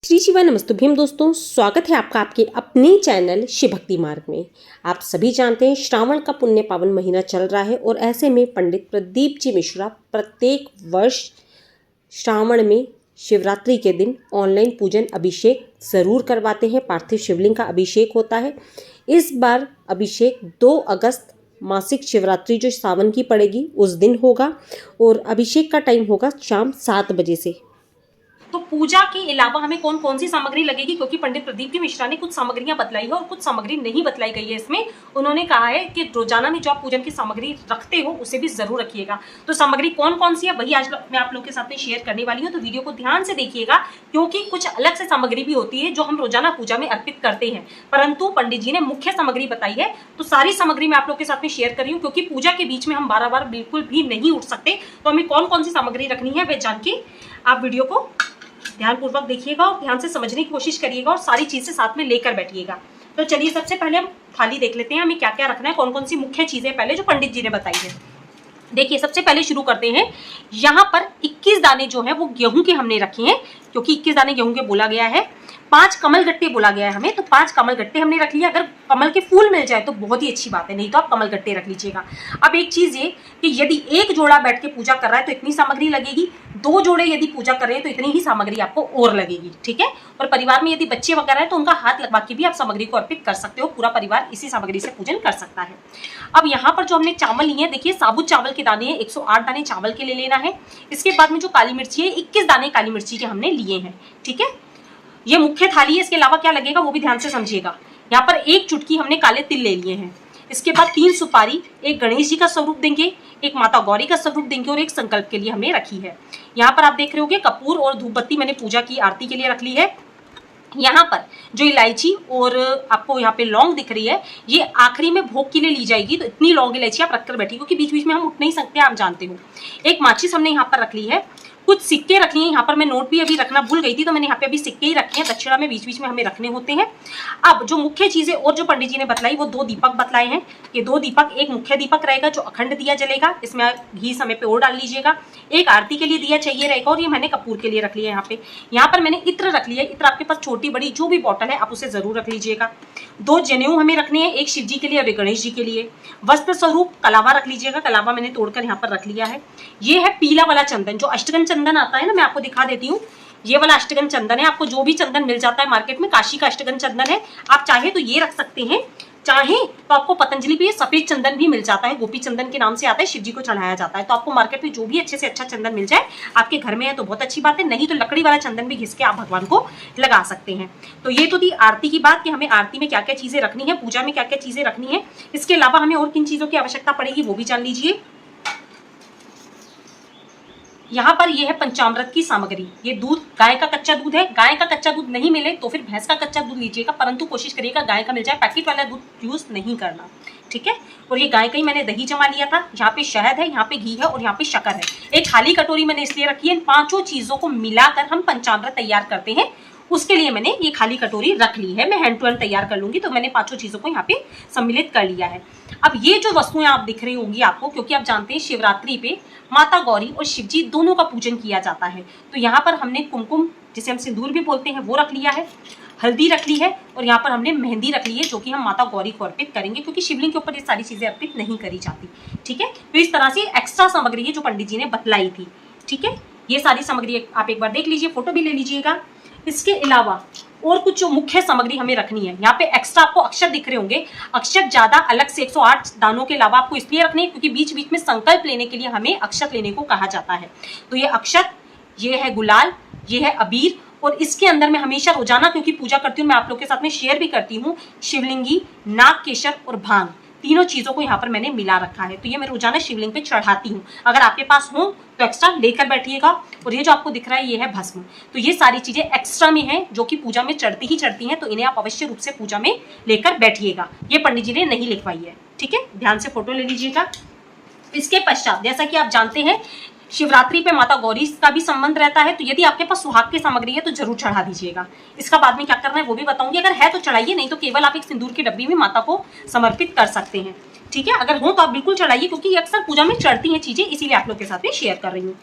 श्री शिवा नमस्तुभ्यम दोस्तों, स्वागत है आपका आपके अपने चैनल शिव भक्ति मार्ग में। आप सभी जानते हैं श्रावण का पुण्य पावन महीना चल रहा है और ऐसे में पंडित प्रदीप जी मिश्रा प्रत्येक वर्ष श्रावण में शिवरात्रि के दिन ऑनलाइन पूजन अभिषेक ज़रूर करवाते हैं। पार्थिव शिवलिंग का अभिषेक होता है। इस बार अभिषेक 2 अगस्त मासिक शिवरात्रि जो सावन की पड़ेगी उस दिन होगा और अभिषेक का टाइम होगा शाम 7 बजे से। तो पूजा के अलावा हमें कौन कौन सी सामग्री लगेगी, क्योंकि पंडित प्रदीप जी मिश्रा ने कुछ सामग्रियां बतलाई है और कुछ सामग्री नहीं बतलाई गई है। इसमें उन्होंने कहा है कि रोजाना में जो आप पूजन की सामग्री रखते हो उसे भी जरूर रखिएगा। तो सामग्री कौन कौन सी है वही आज मैं आप लोगों के साथ में शेयर करने वाली हूँ। तो वीडियो को ध्यान से देखिएगा, क्योंकि कुछ अलग से सामग्री भी होती है जो हम रोजाना पूजा में अर्पित करते हैं, परंतु पंडित जी ने मुख्य सामग्री बताई है। तो सारी सामग्री मैं आप लोग के साथ में शेयर कर रही हूँ, क्योंकि पूजा के बीच में हम बार बिल्कुल भी नहीं उठ सकते। तो हमें कौन कौन सी सामग्री रखनी है वह जान के आप वीडियो को ध्यानपूर्वक देखिएगा और ध्यान से समझने की कोशिश करिएगा और सारी चीजें साथ में लेकर बैठिएगा। तो चलिए सबसे पहले हम थाली देख लेते हैं, हमें क्या क्या रखना है, कौन कौन सी मुख्य चीजें पहले जो पंडित जी ने बताई है। देखिए सबसे पहले शुरू करते हैं। यहाँ पर 21 दाने जो है वो गेहूं के हमने रखे हैं, क्योंकि 21 दाने गेहूं के बोला गया है। 5 कमल गट्टे बोला गया है हमें, तो 5 कमल गट्टे हमने रख लिया। अगर कमल के फूल मिल जाए तो बहुत ही अच्छी बात है, नहीं तो आप कमल गट्टे रख लीजिएगा। अब एक चीज ये कि यदि एक जोड़ा बैठ के पूजा कर रहा है तो इतनी सामग्री लगेगी, 2 जोड़े यदि पूजा कर रहे हैं तो इतनी ही सामग्री आपको और लगेगी, ठीक है। और परिवार में यदि बच्चे वगैरह है तो उनका हाथ लगवा के भी आप सामग्री को अर्पित कर सकते हो। पूरा परिवार इसी सामग्री से पूजन कर सकता है। अब यहाँ पर जो हमने चावल लिए हैं, देखिए साबुत चावल के दाने हैं, 108 दाने चावल के लिए लेना है। इसके बाद में जो काली मिर्ची है 21 दाने काली मिर्ची के हमने लिए हैं, ठीक है। ये मुख्य थाली है, इसके अलावा क्या लगेगा वो भी ध्यान से समझिएगा। यहाँ पर 1 चुटकी हमने काले तिल ले लिए हैं। इसके बाद 3 सुपारी, एक गणेश जी का स्वरूप देंगे, एक माता गौरी का स्वरूप देंगे और एक संकल्प के लिए हमने रखी है। यहाँ पर आप देख रहे होंगे कपूर और धूप बत्ती मैंने पूजा की आरती के लिए रख ली है। यहाँ पर जो इलायची और आपको यहाँ पे लौंग दिख रही है, ये आखिरी में भोग के लिए ली जाएगी। तो इतनी लौंग इलायची आप रखकर बैठिए, क्योंकि बीच बीच में हम उठ नहीं सकते, आप जानते हो। एक माचिस हमने यहाँ पर रख ली है। कुछ सिक्के रख लिए। यहाँ पर मैं नोट भी अभी रखना भूल गई थी, तो मैंने यहाँ पे अभी सिक्के ही रखे हैं। दक्षिणा में बीच बीच में हमें रखने होते हैं। अब जो मुख्य चीजें और जो पंडित जी ने बतलाई वो 2 दीपक बतलाए हैं। ये 2 दीपक, एक मुख्य दीपक रहेगा जो अखंड दिया जलेगा, इसमें घी समय पे और डाल लीजिएगा। एक आरती के लिए दिया चाहिए रहेगा और ये मैंने कपूर के लिए रख लिया। यहाँ पर मैंने इत्र रख लिया। इत्र आपके पास छोटी बड़ी जो भी बॉटल है आप उसे जरूर रख लीजिएगा। 2 जनेऊ हमें रखने हैं, एक शिव जी के लिए और एक गणेश जी के लिए। वस्त्र स्वरूप कलावा रख लीजिएगा, कलावा मैंने तोड़कर यहाँ पर रख लिया है। ये है पीला वाला चंदन, जो अष्टगन चंदन आता है ना, मैं आपको दिखा देती हूँ। ये वाला अष्टगन चंदन है। आपको जो भी चंदन मिल जाता है मार्केट में, काशी का अष्टगन चंदन है, आप चाहे तो ये रख सकते हैं, चाहे तो आपको पतंजलि पे सफेद चंदन भी मिल जाता है, गोपी चंदन के नाम से आता है, शिव जी को चढ़ाया जाता है। तो आपको मार्केट में जो भी अच्छे से अच्छा चंदन मिल जाए, आपके घर में है तो बहुत अच्छी बात है, नहीं तो लकड़ी वाला चंदन भी घिस के आप भगवान को लगा सकते हैं। तो ये तो थी आरती की बात कि हमें आरती में क्या क्या चीजें रखनी है, पूजा में क्या क्या चीजें रखनी है। इसके अलावा हमें और किन चीजों की आवश्यकता पड़ेगी वो भी जान लीजिए। यहाँ पर यह है पंचामृत की सामग्री। ये दूध गाय का कच्चा दूध है। गाय का कच्चा दूध नहीं मिले तो फिर भैंस का कच्चा दूध लीजिएगा, परंतु कोशिश करिएगा गाय का मिल जाए। पैकेट वाला दूध यूज नहीं करना, ठीक है। और ये गाय का ही मैंने दही जमा लिया था। यहाँ पे शहद है, यहाँ पे घी है और यहाँ पे शक्कर है। एक खाली कटोरी मैंने इसलिए रखी है, इन 5 चीजों को मिलाकर हम पंचामृत तैयार करते हैं, उसके लिए मैंने ये खाली कटोरी रख ली है। मैं हैंड टू हैंड तैयार कर लूंगी, तो मैंने 5 चीजों को यहाँ पे सम्मिलित कर लिया है। अब ये जो वस्तुएं आप दिख रही होंगी आपको, क्योंकि आप जानते हैं शिवरात्रि पे माता गौरी और शिव जी दोनों का पूजन किया जाता है। तो यहाँ पर हमने कुमकुम, जिसे हम सिंदूर भी बोलते हैं, वो रख लिया है। हल्दी रख ली है और यहाँ पर हमने मेहंदी रख ली है, जो कि हम माता गौरी को अर्पित करेंगे, क्योंकि शिवलिंग के ऊपर ये सारी चीजें अर्पित नहीं करी जाती, ठीक है। तो इस तरह से एक्स्ट्रा सामग्री है जो पंडित जी ने बतलाई थी, ठीक है। ये सारी सामग्री आप एक बार देख लीजिए, फोटो भी ले लीजिएगा। इसके अलावा और कुछ जो मुख्य सामग्री हमें रखनी है, यहाँ पे एक्स्ट्रा आपको अक्षत दिख रहे होंगे। अक्षत ज्यादा अलग से 108 दानों के अलावा आपको इसलिए रखने हैं क्योंकि बीच बीच में संकल्प लेने के लिए हमें अक्षत लेने को कहा जाता है। तो ये अक्षत, ये है गुलाल, ये है अबीर, और इसके अंदर मैं हमेशा रोजाना, क्योंकि पूजा करती हूँ, मैं आप लोग के साथ में शेयर भी करती हूँ, शिवलिंगी, नाग केशर और भांग, तीनों चीजों को यहाँ पर मैंने मिला रखा है। तो ये मैं रोजाना शिवलिंग पे चढ़ाती हूँ। अगर आपके पास हो तो एक्स्ट्रा लेकर बैठिएगा। और ये जो आपको दिख रहा है ये है भस्म। तो ये सारी चीजें एक्स्ट्रा में हैं, जो कि पूजा में चढ़ती ही चढ़ती हैं, तो इन्हें आप अवश्य रूप से पूजा में लेकर बैठिएगा। ये पंडित जी ने नहीं लिखवाई है, ठीक है। ध्यान से फोटो ले लीजिएगा। इसके पश्चात जैसा कि आप जानते हैं शिवरात्रि पे माता गौरी का भी संबंध रहता है, तो यदि आपके पास सुहाग की सामग्री है तो जरूर चढ़ा दीजिएगा। इसका बाद में क्या करना है वो भी बताऊंगी। अगर है तो चढ़ाइए, नहीं तो केवल आप एक सिंदूर की डब्बी में माता को समर्पित कर सकते हैं, ठीक है। अगर हो तो आप बिल्कुल चढ़ाइए, क्योंकि अक्सर पूजा में चढ़ती हैं चीजें, इसीलिए आप लोग के साथ में शेयर कर रही हूँ।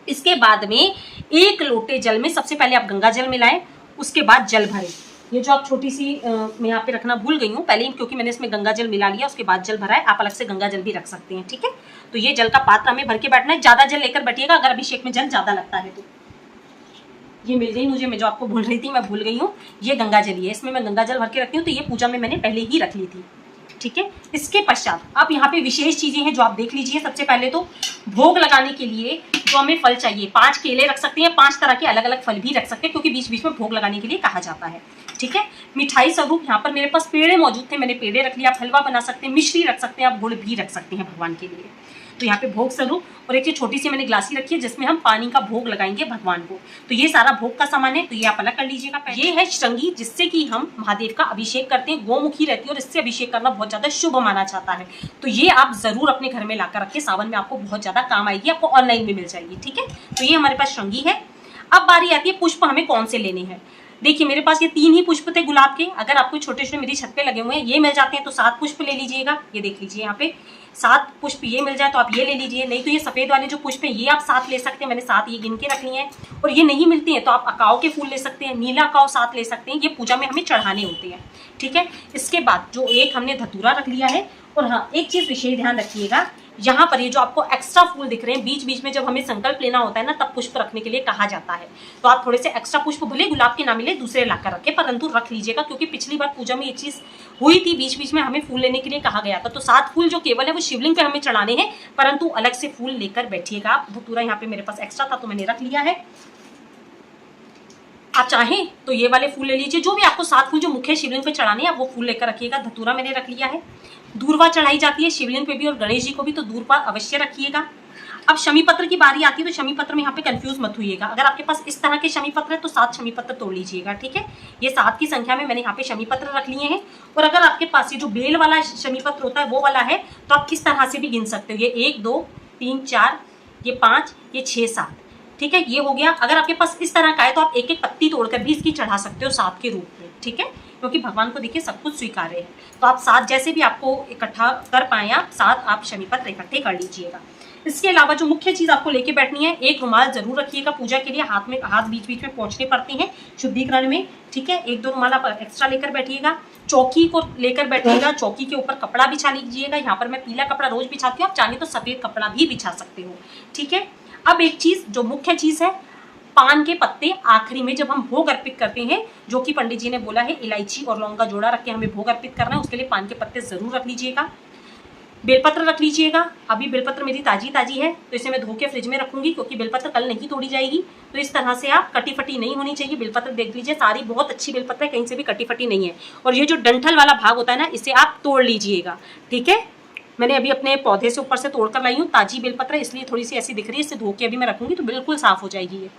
इसके बाद में 1 लोटे जल में सबसे पहले आप गंगा जल मिलाएं उसके बाद जल भरें। ये जो आप छोटी सी मैं यहाँ पे रखना भूल गई हूँ पहले ही, क्योंकि मैंने इसमें गंगा जल मिला लिया, उसके बाद जल भरा है। आप अलग से गंगा जल भी रख सकते हैं, ठीक है। तो ये जल का पात्र हमें भर के बैठना है। ज़्यादा जल लेकर बैठिएगा अगर अभिषेक में जल ज़्यादा लगता है तो। ये मिल गई मुझे, मैं जो आपको भूल रही थी मैं भूल गई हूँ, ये गंगा जल है, इसमें मैं गंगा जल भर के रखती हूँ। तो ये पूजा में मैंने पहले ही रख ली थी, ठीक है। इसके पश्चात अब यहाँ पे विशेष चीजें हैं जो आप देख लीजिए। सबसे पहले तो भोग लगाने के लिए जो हमें फल चाहिए, 5 केले रख सकते हैं, 5 तरह के अलग अलग फल भी रख सकते हैं, क्योंकि बीच बीच में भोग लगाने के लिए कहा जाता है, ठीक है। मिठाई स्वरूप यहाँ पर मेरे पास पेड़े मौजूद थे, मैंने पेड़े रख लिया। आप हलवा बना सकते हैं, मिश्री रख सकते हैं, आप गुड़ भी रख सकते हैं भगवान के लिए। तो यहाँ पे भोग स्वरूप, और एक छोटी सी मैंने ग्लासी रखी है जिसमें हम पानी का भोग लगाएंगे भगवान को। तो ये सारा भोग का सामान है, तो ये आप अलग कर लीजिएगा। ये है श्रृंगी, जिससे कि हम महादेव का अभिषेक करते हैं। गोमुखी रहती है और इससे अभिषेक करना बहुत ज्यादा शुभ माना जाता है। तो ये आप जरूर अपने घर में लाकर रखें, सावन में आपको बहुत ज्यादा काम आएगी, आपको ऑनलाइन भी मिल जाएगी, ठीक है। तो ये हमारे पास श्रृंगी है। अब बारी आती है पुष्प हमें कौन से लेने हैं। देखिए मेरे पास ये 3 ही पुष्प थे गुलाब के। अगर आपको छोटे छोटे मेरी छत पे लगे हुए हैं ये मिल जाते हैं तो 7 पुष्प ले लीजिएगा। ये देख लीजिए यहाँ पे 7 पुष्प ये मिल जाए तो आप ये ले लीजिए, नहीं तो ये सफेद वाले जो पुष्प हैं ये आप 7 ले सकते हैं। मैंने 7 ये गिन के रख लिए हैं। और ये नहीं मिलती हैं तो आप अकाओ के फूल ले सकते हैं, नीला अकाओ 7 ले सकते हैं, ये पूजा में हमें चढ़ाने होते हैं, ठीक है। इसके बाद जो एक हमने धतूरा रख लिया है। और हाँ, एक चीज विशेष ध्यान रखिएगा, यहाँ पर ये जो आपको एक्स्ट्रा फूल दिख रहे हैं, बीच बीच में जब हमें संकल्प लेना होता है ना, तब पुष्प रखने के लिए कहा जाता है। तो आप थोड़े से एक्स्ट्रा पुष्प भले गुलाब के ना मिले दूसरे लाकर रखें, परंतु रख लीजिएगा, क्योंकि पिछली बार पूजा में ये चीज हुई थी, बीच बीच में हमें फूल लेने के लिए कहा गया था। तो 7 फूल जो केवल है वो शिवलिंग पे हमें चढ़ाने हैं, परंतु अलग से फूल लेकर बैठिएगा आप। धतूरा यहाँ पे मेरे पास एक्स्ट्रा था तो मैंने रख लिया है। आप चाहें तो ये वाले फूल ले लीजिए, जो भी आपको 7 फूल जो मुख्य शिवलिंग पे चढ़ाने हैं आप वो फूल लेकर रखिएगा। धतूरा मैंने रख लिया है। दूर्वा चढ़ाई जाती है शिवलिंग पे भी और गणेश जी को भी, तो दूर्वा अवश्य रखिएगा। अब शमी पत्र की बारी आती है, तो शमी पत्र में यहाँ पे कंफ्यूज मत होइएगा। अगर आपके पास इस तरह के शमी पत्र है तो 7 शमी पत्र तोड़ लीजिएगा, ठीक है। ये 7 की संख्या में मैंने यहाँ पे शमी पत्र रख लिए हैं। और अगर आपके पास ये जो बेल वाला शमी पत्र होता है वो वाला है तो आप किस तरह से भी गिन सकते हो। ये 1 2 3 4, ये 5, ये 6 7, ठीक है, ये हो गया। अगर आपके पास इस तरह का है तो आप एक एक पत्ती तोड़कर भी इसकी चढ़ा सकते हो 7 के रूप में, ठीक है, क्योंकि भगवान को देखिए सब कुछ स्वीकार्य है। तो आप 7 जैसे भी आपको इकट्ठा कर पाए आप 7 आप शमी पत्र इकट्ठे कर लीजिएगा। इसके अलावा जो मुख्य चीज आपको लेके बैठनी है, एक रुमाल जरूर रखिएगा पूजा के लिए। हाथ बीच बीच में पहुंचने पड़ते हैं शुद्धिकरण में, ठीक है। 1 2 रुमाल आप एक्स्ट्रा लेकर बैठिएगा। चौकी को लेकर बैठिएगा, चौकी के ऊपर कपड़ा बिछा लीजिएगा। यहाँ पर मैं पीला कपड़ा रोज बिछाती हूँ, आप चाहे तो सफेद कपड़ा भी बिछा सकते हो, ठीक है। अब एक चीज जो मुख्य चीज है, पान के पत्ते आखिरी में जब हम भोग अर्पित करते हैं, जो कि पंडित जी ने बोला है इलायची और लौंग का जोड़ा रख के हमें भोग अर्पित करना है, उसके लिए पान के पत्ते जरूर रख लीजिएगा। बेलपत्र रख लीजिएगा। अभी बेलपत्र मेरी ताजी है तो इसे मैं धो के फ्रिज में रखूंगी, क्योंकि बेलपत्र कल नहीं तोड़ी जाएगी। तो इस तरह से आप कटी फटी नहीं होनी चाहिए। बेलपत्र देख लीजिए, सारी बहुत अच्छी बेलपत्र है, कहीं से भी कटी फटी नहीं है। और ये जो डंठल वाला भाग होता है ना, इसे आप तोड़ लीजिएगा, ठीक है। मैंने अभी अपने पौधे से ऊपर से तोड़कर लाई हूँ, ताजी बेलपत्र इसलिए थोड़ी सी ऐसी दिख रही है, इसे धो के अभी मैं रखूंगी तो बिल्कुल साफ हो जाएगी। ये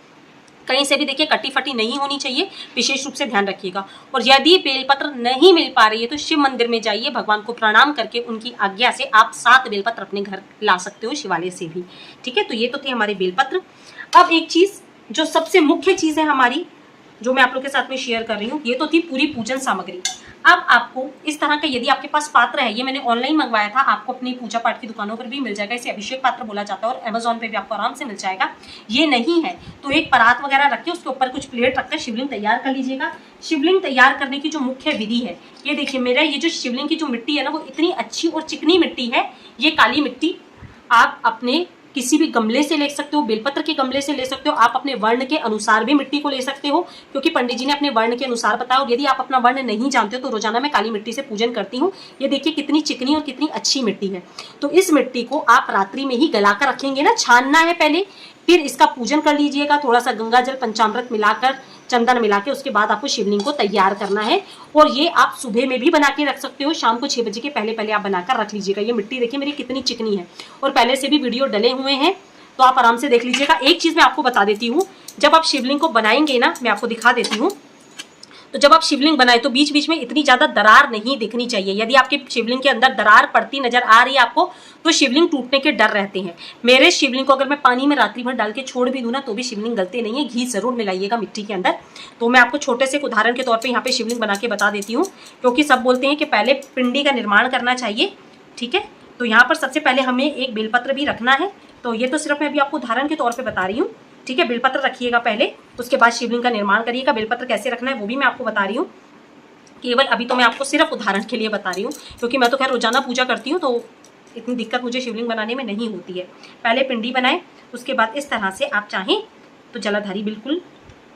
कहीं से भी देखिए कटी फटी नहीं होनी चाहिए, विशेष रूप से ध्यान रखिएगा। और यदि बेलपत्र नहीं मिल पा रही है तो शिव मंदिर में जाइए, भगवान को प्रणाम करके उनकी आज्ञा से आप 7 बेलपत्र अपने घर ला सकते हो, शिवालय से भी, ठीक है। तो ये तो थे हमारे बेलपत्र। अब एक चीज जो सबसे मुख्य चीज है हमारी, जो मैं आप लोग के साथ में शेयर कर रही हूँ, ये तो थी पूरी पूजन सामग्री। अब आपको इस तरह का यदि आपके पास पात्र है, ये मैंने ऑनलाइन मंगवाया था, आपको अपनी पूजा पाठ की दुकानों पर भी मिल जाएगा। इसे अभिषेक पात्र बोला जाता है और अमेजोन पे भी आपको आराम से मिल जाएगा। ये नहीं है तो एक परात वगैरह रख के उसके ऊपर कुछ प्लेट रखकर शिवलिंग तैयार कर लीजिएगा। शिवलिंग तैयार करने की जो मुख्य विधि है, ये देखिए मेरा ये जो शिवलिंग की जो मिट्टी है ना, वो इतनी अच्छी और चिकनी मिट्टी है। ये काली मिट्टी आप अपने किसी भी गमले से ले सकते हो, बेलपत्र के गमले से ले सकते हो, आप अपने वर्ण के अनुसार भी मिट्टी को ले सकते हो, क्योंकि पंडित जी ने अपने वर्ण के अनुसार बताया। और यदि आप अपना वर्ण नहीं जानते हो तो रोजाना मैं काली मिट्टी से पूजन करती हूँ। ये देखिए कितनी चिकनी और कितनी अच्छी मिट्टी है। तो इस मिट्टी को आप रात्रि में ही गला कर रखेंगे ना, छानना है पहले, फिर इसका पूजन कर लीजिएगा। थोड़ा सा गंगा जल पंचामृत मिलाकर, चंदन मिला के, उसके बाद आपको शिवलिंग को तैयार करना है। और ये आप सुबह में भी बना के रख सकते हो, शाम को 6 बजे के पहले आप बनाकर रख लीजिएगा। ये मिट्टी देखिए मेरी कितनी चिकनी है, और पहले से भी वीडियो डले हुए हैं तो आप आराम से देख लीजिएगा। एक चीज मैं आपको बता देती हूँ, जब आप शिवलिंग को बनाएंगे ना, मैं आपको दिखा देती हूँ, तो जब आप शिवलिंग बनाए तो बीच बीच में इतनी ज्यादा दरार नहीं दिखनी चाहिए। यदि आपके शिवलिंग के अंदर दरार पड़ती नजर आ रही है आपको, तो शिवलिंग टूटने के डर रहते हैं। मेरे शिवलिंग को अगर मैं पानी में रात्रि भर डाल के छोड़ भी दूं ना, तो भी शिवलिंग गलते नहीं है। घी जरूर मिलाइएगा मिट्टी के अंदर। तो मैं आपको छोटे से उदाहरण के तौर पर यहाँ पे शिवलिंग बना के बता देती हूँ, क्योंकि सब बोलते हैं कि पहले पिंडी का निर्माण करना चाहिए, ठीक है। तो यहाँ पर सबसे पहले हमें एक बेलपत्र भी रखना है। तो ये तो सिर्फ मैं अभी आपको उदाहरण के तौर पे बता रही हूँ। ठीक है, बेलपत्र रखिएगा पहले, उसके बाद शिवलिंग का निर्माण करिएगा। बेलपत्र कैसे रखना है वो भी मैं आपको बता रही हूँ, केवल अभी तो मैं आपको सिर्फ उदाहरण के लिए बता रही हूँ, क्योंकि मैं तो खैर रोजाना पूजा करती हूँ, तो इतनी दिक्कत मुझे शिवलिंग बनाने में नहीं होती है। पहले पिंडी बनाएं, उसके बाद इस तरह से आप चाहें तो जलाधारी बिल्कुल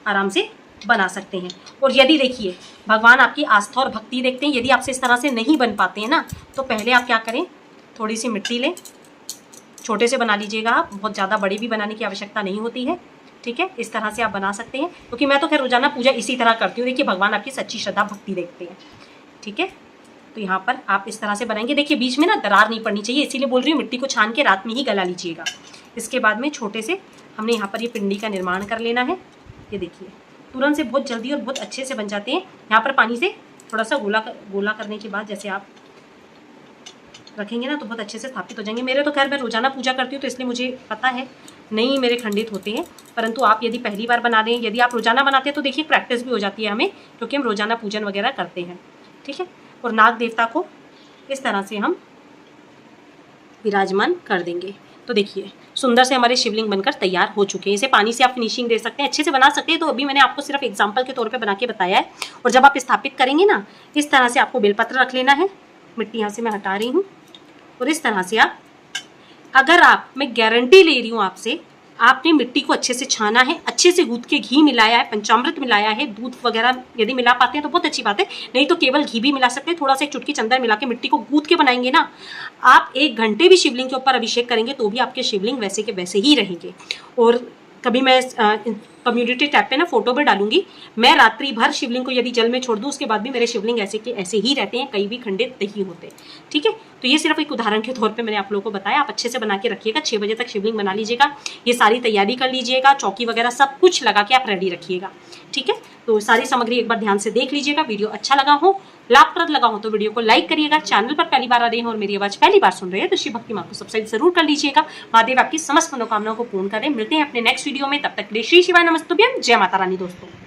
आराम से बना सकते हैं। और यदि देखिए भगवान आपकी आस्था और भक्ति देखते हैं, यदि आपसे इस तरह से नहीं बन पाते हैं ना, तो पहले आप क्या करें, थोड़ी सी मिट्टी लें, छोटे से बना लीजिएगा आप, बहुत ज़्यादा बड़े भी बनाने की आवश्यकता नहीं होती है। ठीक है, इस तरह से आप बना सकते हैं, क्योंकि मैं तो खैर रोजाना पूजा इसी तरह करती हूँ। देखिए भगवान आपकी सच्ची श्रद्धा भक्ति देखते हैं। ठीक है, तो यहाँ पर आप इस तरह से बनाएंगे। देखिए बीच में ना दरार नहीं पड़नी चाहिए, इसीलिए बोल रही हूँ मिट्टी को छान के रात में ही गला लीजिएगा। इसके बाद में छोटे से हमने यहाँ पर ये पिंडी का निर्माण कर लेना है। ये देखिए तुरंत से बहुत जल्दी और बहुत अच्छे से बन जाते हैं। यहाँ पर पानी से थोड़ा सा गोला करने के बाद जैसे आप रखेंगे ना तो बहुत अच्छे से स्थापित हो जाएंगे। मेरे तो खैर मैं रोजाना पूजा करती हूँ तो इसलिए मुझे पता है नहीं मेरे खंडित होते हैं, परंतु आप यदि पहली बार बना रहे हैं, यदि आप रोजाना बनाते हैं तो देखिए प्रैक्टिस भी हो जाती है हमें, क्योंकि हम रोजाना पूजन वगैरह करते हैं। ठीक है, और नाग देवता को इस तरह से हम विराजमान कर देंगे। तो देखिए सुंदर से हमारे शिवलिंग बनकर तैयार हो चुके हैं। इसे पानी से आप फिनिशिंग दे सकते हैं, अच्छे से बना सकते हैं। तो अभी मैंने आपको सिर्फ एग्जांपल के तौर पे बना के बताया है। और जब आप स्थापित करेंगे ना, इस तरह से आपको बेलपत्र रख लेना है। मिट्टी यहाँ से मैं हटा रही हूँ, और इस तरह से मैं गारंटी ले रही हूँ आपसे, आपने मिट्टी को अच्छे से छाना है, अच्छे से गूंथ के घी मिलाया है, पंचामृत मिलाया है, दूध वगैरह यदि मिला पाते हैं तो बहुत अच्छी बात है, नहीं तो केवल घी भी मिला सकते हैं। थोड़ा सा एक चुटकी चंदन मिला के मिट्टी को गूंथ के बनाएंगे ना, आप 1 घंटे भी शिवलिंग के ऊपर अभिषेक करेंगे तो भी आपके शिवलिंग वैसे के वैसे ही रहेंगे। और कभी मैं कम्युनिटी टैब पे ना फोटो भी डालूंगी, मैं रात्रि भर शिवलिंग को यदि जल में छोड़ दूं उसके बाद भी मेरे शिवलिंग ऐसे के ऐसे ही रहते हैं, कहीं भी खंडित नहीं होते। ठीक है, तो ये सिर्फ एक उदाहरण के तौर पे मैंने आप लोगों को बताया। आप अच्छे से बना के रखिएगा, 6 बजे तक शिवलिंग बना लीजिएगा, ये सारी तैयारी कर लीजिएगा, चौकी वगैरह सब कुछ लगा के आप रेडी रखिएगा। ठीक है, तो सारी सामग्री एक बार ध्यान से देख लीजिएगा। वीडियो अच्छा लगा हो, लाभप्रद लगा हो तो वीडियो को लाइक करिएगा। चैनल पर पहली बार आ रहे हैं और मेरी आवाज पहली बार सुन रहे हैं तो शिव भक्ति मां को सब्सक्राइब जरूर कर लीजिएगा। महादेव आपकी समस्त मनोकामनाओं को पूर्ण करें। मिलते हैं अपने नेक्स्ट वीडियो में, तब तक के लिए श्री शिवाय नमस्तुभ्यम। जय माता रानी दोस्तों।